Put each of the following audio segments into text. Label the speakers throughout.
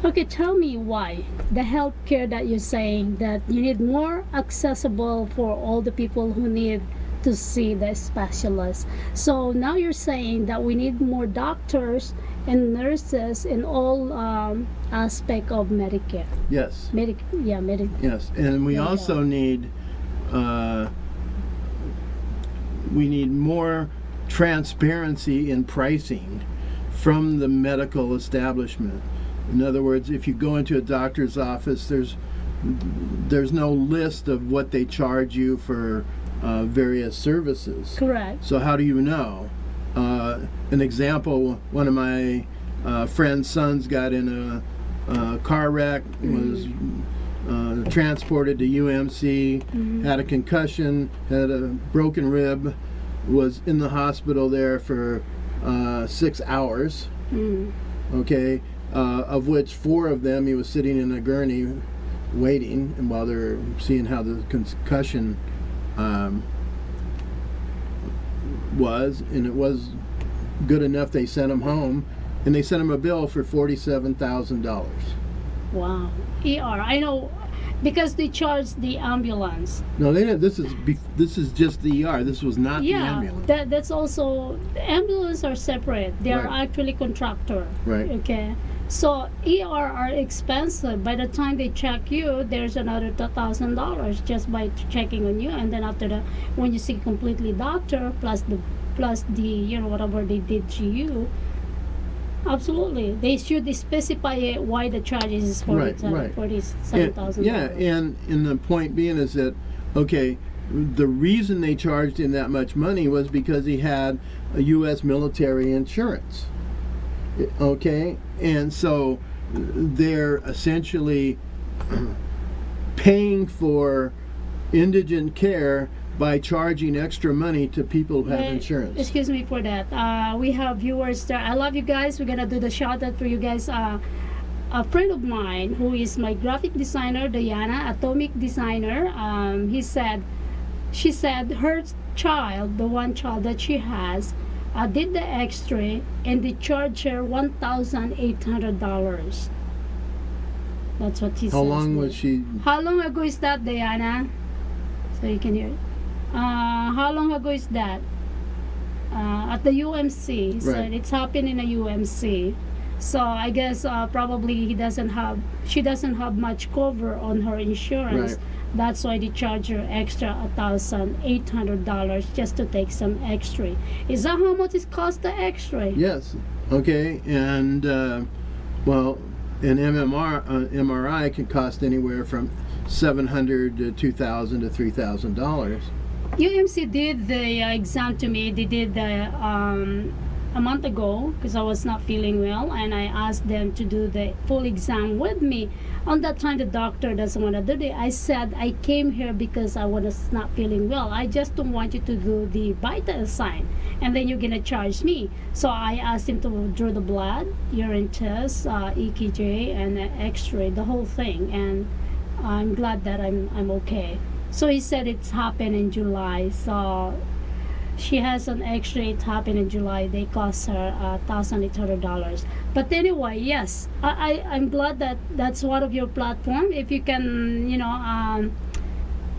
Speaker 1: Okay, tell me why the healthcare that you're saying that you need more accessible for all the people who need to see the specialist. So now you're saying that we need more doctors and nurses in all aspect of Medicare.
Speaker 2: Yes. Yes, and we
Speaker 1: There you
Speaker 2: also
Speaker 1: go.
Speaker 2: need we need more transparency in pricing from the medical establishment. In other words, if you go into a doctor's office, there's no list of what they charge you for various services.
Speaker 1: Correct.
Speaker 2: So how do you know? An example: one of my friend's sons got in a car wreck, was transported to UMC, had a concussion, had a broken rib, was in the hospital there for 6 hours. Okay, of which 4 of them he was sitting in a gurney waiting, and while they're seeing how the concussion was, and it was good enough, they sent him home, and they sent him a bill for $47,000.
Speaker 1: Wow. ER. I know because they charge the ambulance.
Speaker 2: No, they didn't. This is just the ER. This was not the
Speaker 1: Yeah,
Speaker 2: ambulance.
Speaker 1: that's also the ambulance are separate. They are
Speaker 2: Right.
Speaker 1: actually contractor.
Speaker 2: Right.
Speaker 1: Okay. So ER are expensive. By the time they check you, there's another $2,000 just by checking on you, and then after that, when you see completely doctor plus the whatever they did to you. Absolutely, they should specify it why the charges is
Speaker 2: Right.
Speaker 1: $47,000.
Speaker 2: Yeah, and the point being is that, okay, the reason they charged him that much money was because he had a U.S. military insurance. Okay, and so they're essentially paying for indigent care by charging extra money to people who have insurance.
Speaker 1: Excuse me for that. We have viewers there. I love you guys. We're gonna do the shout out for you guys. A friend of mine who is my graphic designer, Diana, atomic designer. She said her child, the one child that she has, did the X-ray and they charged her $1,800. That's what he says.
Speaker 2: How long was she?
Speaker 1: How long ago is that, Diana? So you can hear it. How long ago is that? At the UMC. So
Speaker 2: Right.
Speaker 1: it's happened in a UMC. So I guess probably she doesn't have much cover on her insurance.
Speaker 2: Right.
Speaker 1: That's why they charge her extra $1,800 just to take some X-ray. Is that how much it costs the X-ray?
Speaker 2: Yes. Okay, and well, an MRI can cost anywhere from $700 to $2,000 to $3,000.
Speaker 1: UMC did the exam to me. They did the a month ago because I was not feeling well, and I asked them to do the full exam with me. On that time, the doctor doesn't want to do it. I said I came here because I was not feeling well. I just don't want you to do the vital sign, and then you're gonna charge me. So I asked him to draw the blood, urine test, EKG, and X-ray, the whole thing, and I'm glad that I'm okay. So he said it's happened in July. So she has an X-ray. It happened in July. They cost her $1,800. But anyway, yes, I'm glad that that's one of your platform. If you can,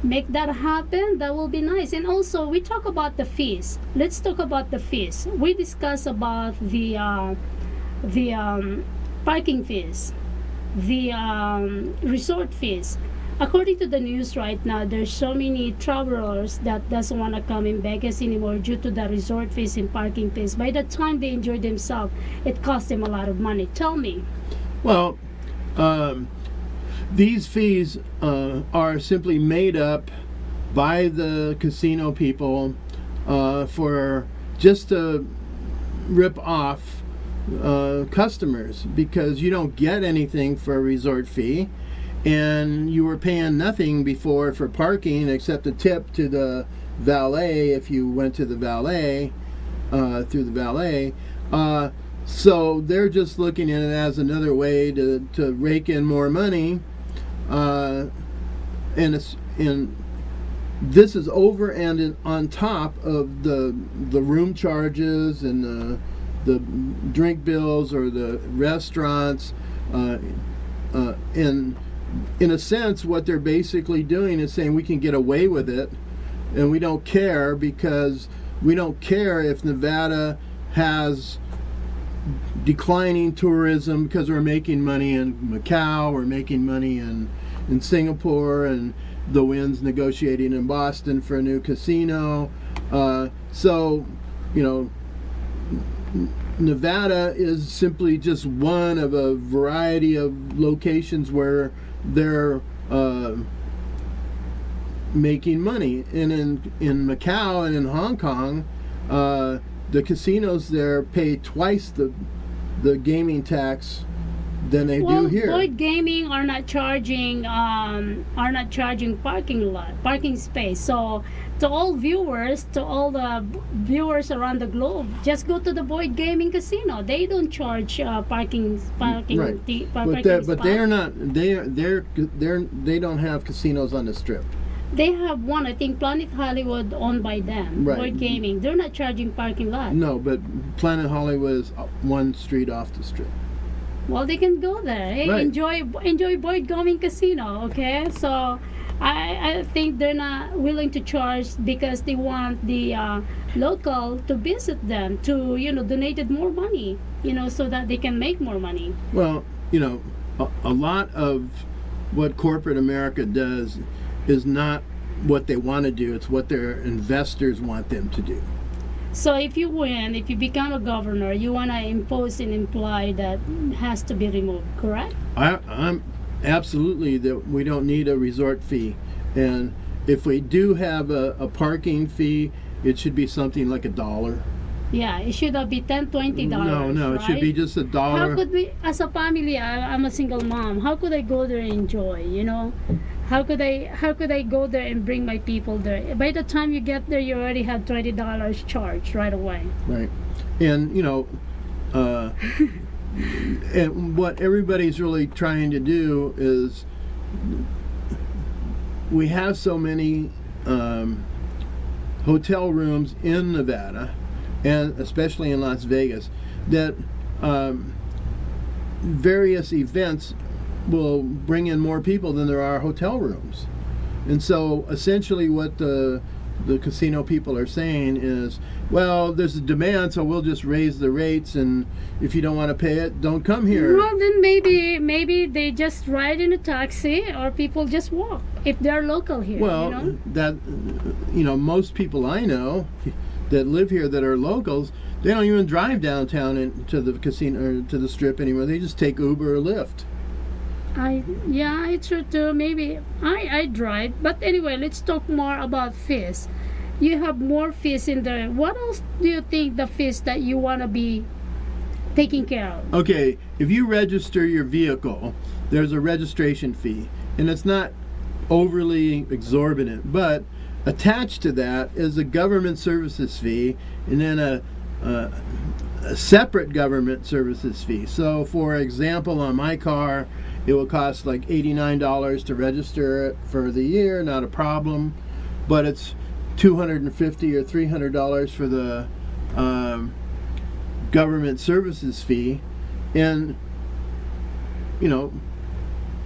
Speaker 1: make that happen, that will be nice. And also, we talk about the fees. Let's talk about the fees. We discuss about the parking fees, the resort fees. According to the news right now, there's so many travelers that doesn't want to come in Vegas anymore due to the resort fees and parking fees. By the time they enjoy themselves, it costs them a lot of money. Tell me.
Speaker 2: Well, these fees are simply made up by the casino people for just to rip off customers, because you don't get anything for a resort fee, and you were paying nothing before for parking except a tip to the valet if you went to the valet through the valet. So they're just looking at it as another way to rake in more money, and this is over and on top of the room charges and the drink bills or the restaurants Uh, in a sense, what they're basically doing is saying we can get away with it, and we don't care because we don't care if Nevada has declining tourism because we're making money in Macau, we're making money in Singapore, and the Wynn's negotiating in Boston for a new casino. So, Nevada is simply just one of a variety of locations where they're making money. And in Macau and in Hong Kong, the casinos there pay twice the gaming tax than they do here.
Speaker 1: Boyd Gaming are not charging parking space. So to all the viewers around the globe, just go to the Boyd Gaming Casino. They don't charge parking.
Speaker 2: Right. But they're not. They don't have casinos on the Strip.
Speaker 1: They have one, I think, Planet Hollywood, owned by them.
Speaker 2: Right.
Speaker 1: Boyd Gaming. They're not charging parking lot.
Speaker 2: No, but Planet Hollywood is one street off the Strip.
Speaker 1: Well, they can go there. Hey,
Speaker 2: Right.
Speaker 1: enjoy Boyd Gaming Casino. Okay, so I think they're not willing to charge because they want the local to visit them, to donated more money, so that they can make more money.
Speaker 2: Well, a lot of what corporate America does is not what they want to do. It's what their investors want them to do.
Speaker 1: So if you win, if you become a governor, you want to impose an employee that has to be removed, correct?
Speaker 2: I'm absolutely that we don't need a resort fee, and if we do have a parking fee, it should be something like $1.
Speaker 1: Yeah, it should be $10, $20.
Speaker 2: No,
Speaker 1: right?
Speaker 2: It should be just $1.
Speaker 1: How could we, as a family, I'm a single mom, how could I go there and enjoy, How could I go there and bring my people there? By the time you get there, you already have $20 charged right away.
Speaker 2: Right. And and what everybody's really trying to do is, we have so many hotel rooms in Nevada, and especially in Las Vegas, that various events will bring in more people than there are hotel rooms. And so essentially what the casino people are saying is, well, there's a demand, so we'll just raise the rates, and if you don't want to pay it, don't come here.
Speaker 1: Well, then maybe they just ride in a taxi, or people just walk if they're local here.
Speaker 2: Well, that most people I know that live here that are locals, they don't even drive downtown to the casino or to the Strip anymore. They just take Uber or Lyft.
Speaker 1: It's true too. Maybe I drive, but anyway, let's talk more about fees. You have more fees in there. What else do you think the fees that you want to be taking care of?
Speaker 2: Okay, if you register your vehicle, there's a registration fee, and it's not overly exorbitant, but attached to that is a government services fee, and then a separate government services fee. So for example, on my car, it will cost like $89 to register it for the year, not a problem, but it's $250 or $300 for the government services fee. And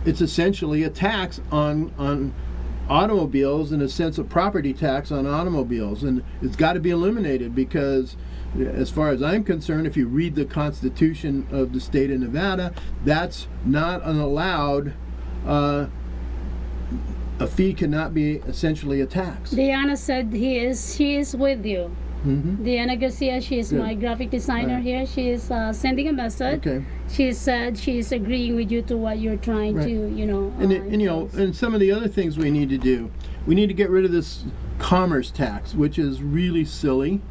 Speaker 2: it's essentially a tax on automobiles, in a sense, a property tax on automobiles, and it's got to be eliminated, because as far as I'm concerned, if you read the Constitution of the state of Nevada, that's not an allowed. A fee cannot be essentially a tax.
Speaker 1: Diana said she is with you.
Speaker 2: Mm-hmm.
Speaker 1: Diana Garcia, she is my graphic designer here. She is sending a message.
Speaker 2: Okay.
Speaker 1: She said she is agreeing with you to what you're trying to,
Speaker 2: and some of the other things we need to do, we need to get rid of this commerce tax, which is really silly.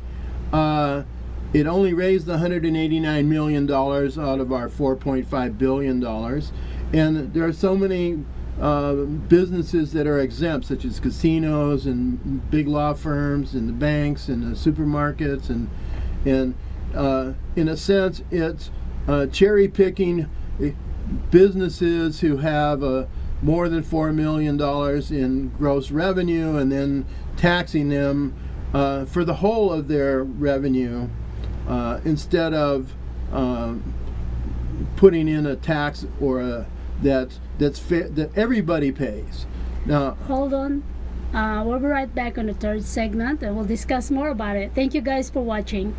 Speaker 2: It only raised $189 million out of our $4.5 billion, and there are so many businesses that are exempt, such as casinos and big law firms and the banks and the supermarkets, and in a sense, it's cherry picking businesses who have more than $4 million in gross revenue, and then taxing them for the whole of their revenue, instead of putting in a tax or that's fair, that everybody pays. Now,
Speaker 1: Hold on. We'll be right back on the third segment and we'll discuss more about it. Thank you guys for watching.